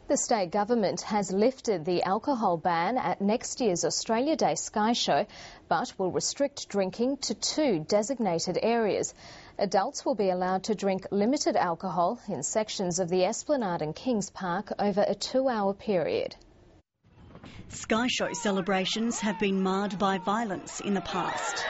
The state government has lifted the alcohol ban at next year's Australia Day Sky Show, but will restrict drinking to 2 designated areas. Adults will be allowed to drink limited alcohol in sections of the Esplanade and Kings Park over a 2-hour period. Sky Show celebrations have been marred by violence in the past.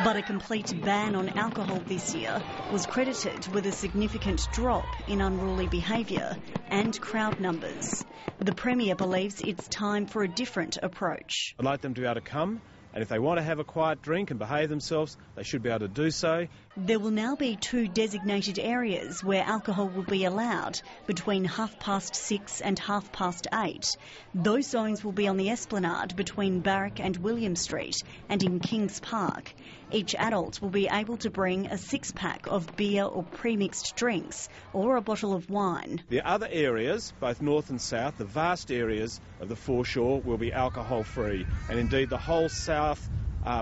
But a complete ban on alcohol this year was credited with a significant drop in unruly behaviour and crowd numbers. The Premier believes it's time for a different approach. I'd like them to be able to come, and if they want to have a quiet drink and behave themselves, they should be able to do so. There will now be 2 designated areas where alcohol will be allowed between 6:30 and 8:30. Those zones will be on the Esplanade between Barrack and William Street and in Kings Park. Each adult will be able to bring a 6-pack of beer or pre-mixed drinks or a bottle of wine. The other areas, both north and south, the vast areas of the foreshore will be alcohol-free, and indeed the whole south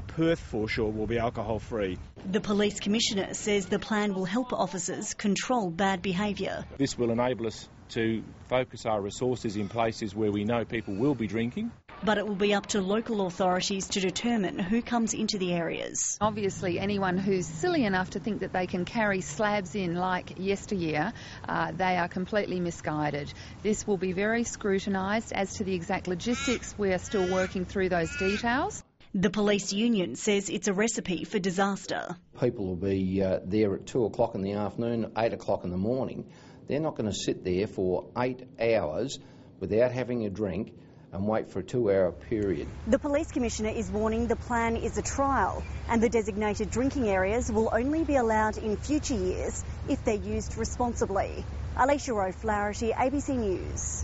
Perth foreshore will be alcohol-free. The Police Commissioner says the plan will help officers control bad behaviour. This will enable us to focus our resources in places where we know people will be drinking. But it will be up to local authorities to determine who comes into the areas. Obviously, anyone who's silly enough to think that they can carry slabs in like yesteryear, they are completely misguided. This will be very scrutinised. As to the exact logistics, we are still working through those details. The police union says it's a recipe for disaster. People will be there at 2 o'clock in the afternoon, 8 o'clock in the morning. They're not going to sit there for 8 hours without having a drink and wait for a 2-hour period. The Police Commissioner is warning the plan is a trial and the designated drinking areas will only be allowed in future years if they're used responsibly. Alisha, ABC News.